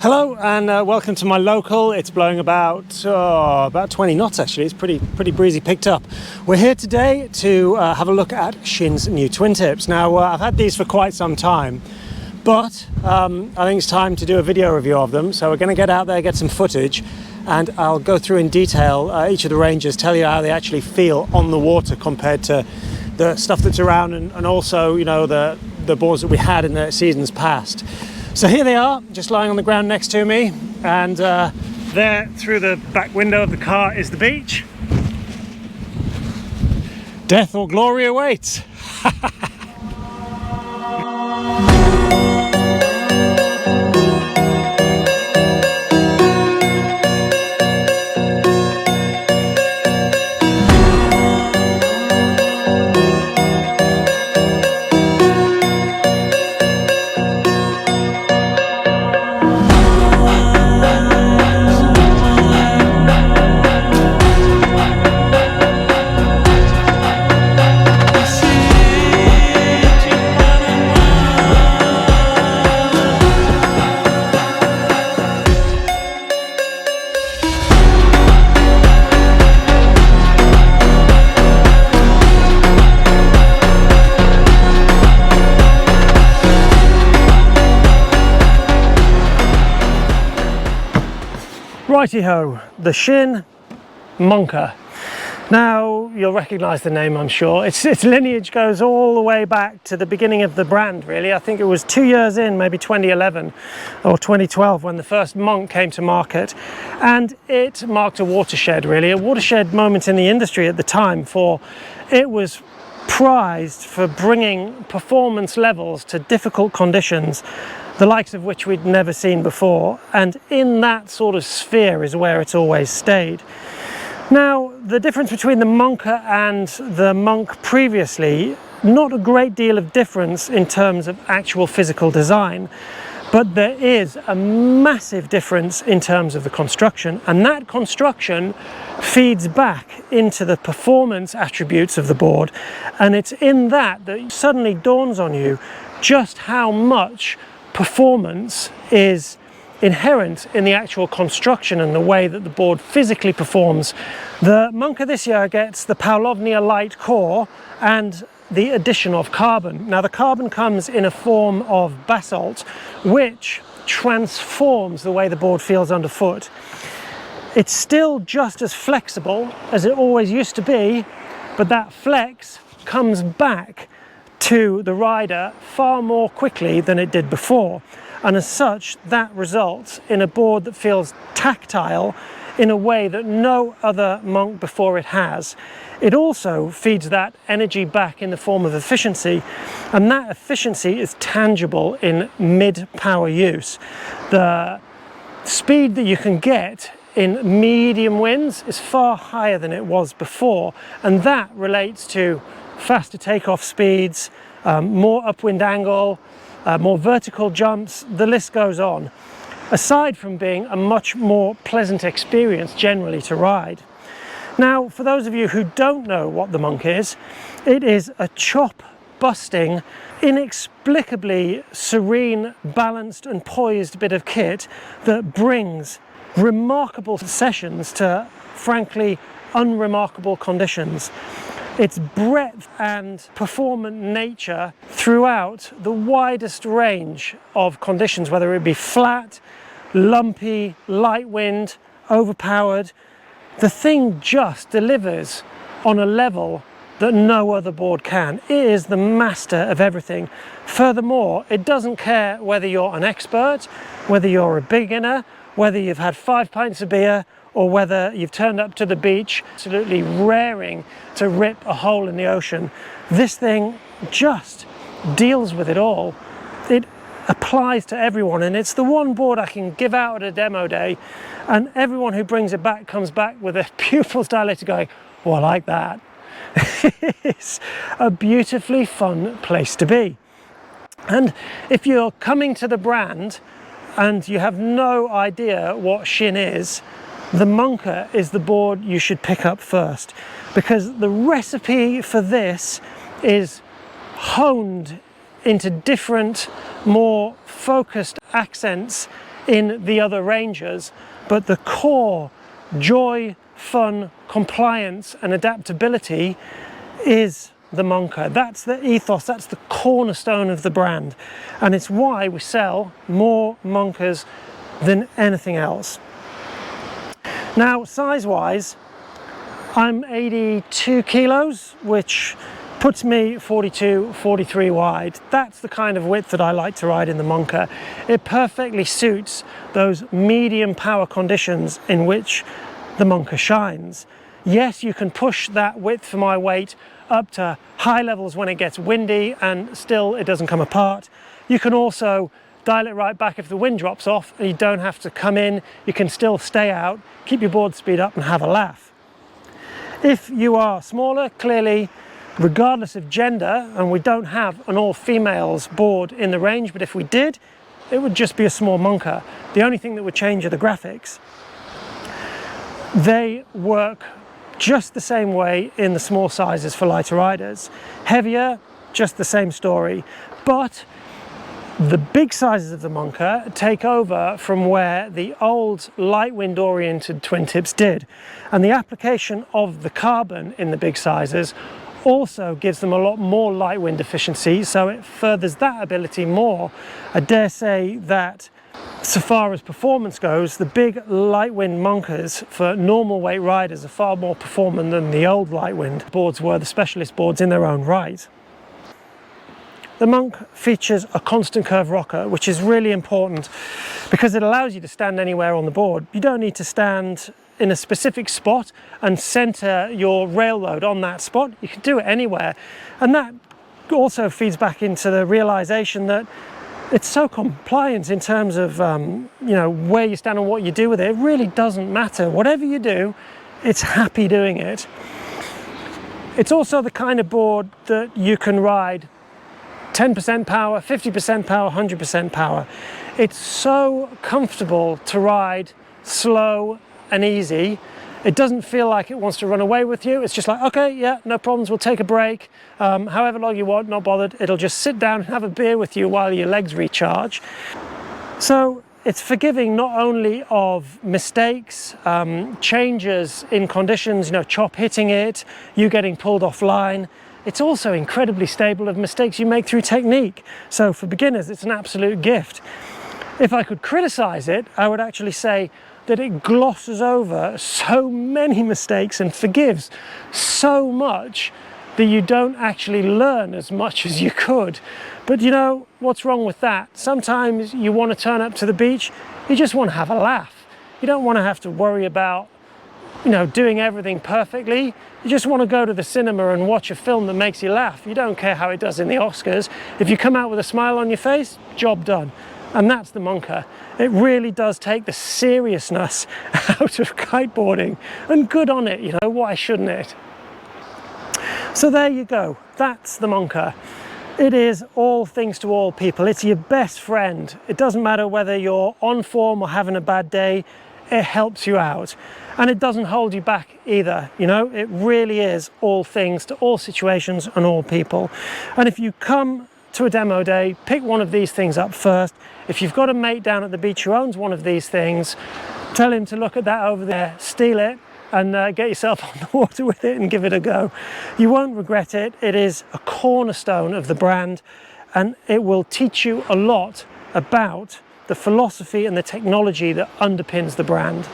Hello and welcome to my local. It's blowing about 20 knots actually. It's pretty breezy, picked up. We're here today to have a look at Shinn's new twin tips. Now I've had these for quite some time, but I think it's time to do a video review of them. So we're going to get out there, get some footage, and I'll go through in detail each of the ranges, tell you how they actually feel on the water compared to the stuff that's around, and also, you know, the boards that we had in the seasons past. So here they are, just lying on the ground next to me, and there through the back window of the car is the beach. Death or glory awaits. Righty-ho, the SHINN Monker. Now you'll recognise the name, I'm sure. Its lineage goes all the way back to the beginning of the brand, really. I think it was 2 years in, maybe 2011 or 2012, when the first Monk came to market, and it marked a watershed, really, a watershed moment in the industry at the time, for it was prized for bringing performance levels to difficult conditions, the likes of which we'd never seen before, and in that sort of sphere is where it's always stayed. Now, the difference between the Monker and the Monk previously, not a great deal of difference in terms of actual physical design, but there is a massive difference in terms of the construction, and that construction feeds back into the performance attributes of the board, and it's in that that suddenly dawns on you just how much performance is inherent in the actual construction and the way that the board physically performs. The Monker this year gets the Pavlovnia light core and the addition of carbon. Now the carbon comes in a form of basalt, which transforms the way the board feels underfoot. It's still just as flexible as it always used to be, but that flex comes back to the rider far more quickly than it did before, and as such that results in a board that feels tactile in a way that no other Monk before it has. It also feeds that energy back in the form of efficiency, and that efficiency is tangible in mid-power use. The speed that you can get in medium winds is far higher than it was before, and that relates to faster takeoff speeds, more upwind angle, more vertical jumps, the list goes on, aside from being a much more pleasant experience generally to ride. Now, for those of you who don't know what the Monk is, it is a chop-busting, inexplicably serene, balanced and poised bit of kit that brings remarkable sessions to, frankly, unremarkable conditions. Its breadth and performant nature throughout the widest range of conditions, whether it be flat, lumpy, light wind, overpowered, the thing just delivers on a level that no other board can. It is the master of everything. Furthermore, it doesn't care whether you're an expert, whether you're a beginner, whether you've had 5 pints of beer, or whether you've turned up to the beach absolutely raring to rip a hole in the ocean. This thing just deals with it all. It applies to everyone, and it's the one board I can give out at a demo day, and everyone who brings it back comes back with their pupils dilated going, oh, I like that. It's a beautifully fun place to be. And if you're coming to the brand and you have no idea what Shinn is, the Monker is the board you should pick up first, because the recipe for this is honed into different, more focused accents in the other ranges, but the core joy, fun, compliance and adaptability is the Monker. That's the ethos, that's the cornerstone of the brand, and it's why we sell more Monkers than anything else. Now, size-wise, I'm 82 kilos, which puts me 42, 43 wide. That's the kind of width that I like to ride in the Monker. It perfectly suits those medium power conditions in which the Monker shines. Yes, you can push that width for my weight up to high levels when it gets windy and still it doesn't come apart. You can also dial it right back if the wind drops off and you don't have to come in. You can still stay out, keep your board speed up and have a laugh. If you are smaller, clearly, regardless of gender, and we don't have an all-females board in the range, but if we did, it would just be a small Monker. The only thing that would change are the graphics. They work just the same way in the small sizes for lighter riders. Heavier, just the same story. But the big sizes of the Monker take over from where the old light wind oriented twin tips did. And the application of the carbon in the big sizes also gives them a lot more light wind efficiency, so it furthers that ability more. I dare say that so far as performance goes, the big light wind Monkers for normal weight riders are far more performant than the old light wind boards were, the specialist boards in their own right. The Monk features a constant curve rocker, which is really important because it allows you to stand anywhere on the board. You don't need to stand in a specific spot and center your rail load on that spot. You can do it anywhere, and that also feeds back into the realization that it's so compliant in terms of you know, where you stand and what you do with it. It really doesn't matter. Whatever you do, it's happy doing it. It's also the kind of board that you can ride 10% power, 50% power, 100% power. It's so comfortable to ride slow and easy. It doesn't feel like it wants to run away with you. It's just like, okay, yeah, no problems, we'll take a break. However long you want, not bothered. It'll just sit down and have a beer with you while your legs recharge. So it's forgiving not only of mistakes, changes in conditions, you know, chop hitting it, you getting pulled offline. It's also incredibly stable of mistakes you make through technique. So for beginners, it's an absolute gift. If I could criticize it, I would actually say that it glosses over so many mistakes and forgives so much that you don't actually learn as much as you could. But you know, what's wrong with that? Sometimes you want to turn up to the beach, you just want to have a laugh. You don't want to have to worry about, you know, doing everything perfectly. You just want to go to the cinema and watch a film that makes you laugh. You don't care how it does in the Oscars. If you come out with a smile on your face, job done. And that's the Monker. It really does take the seriousness out of kiteboarding, and good on it, you know, why shouldn't it? So there you go, that's the Monker. It is all things to all people. It's your best friend. It doesn't matter whether you're on form or having a bad day, it helps you out. And it doesn't hold you back either, you know, it really is all things to all situations and all people. And if you come to a demo day, pick one of these things up first. If you've got a mate down at the beach who owns one of these things, tell him to look at that over there, steal it, and get yourself on the water with it and give it a go. You won't regret it. It is a cornerstone of the brand, and it will teach you a lot about the philosophy and the technology that underpins the brand.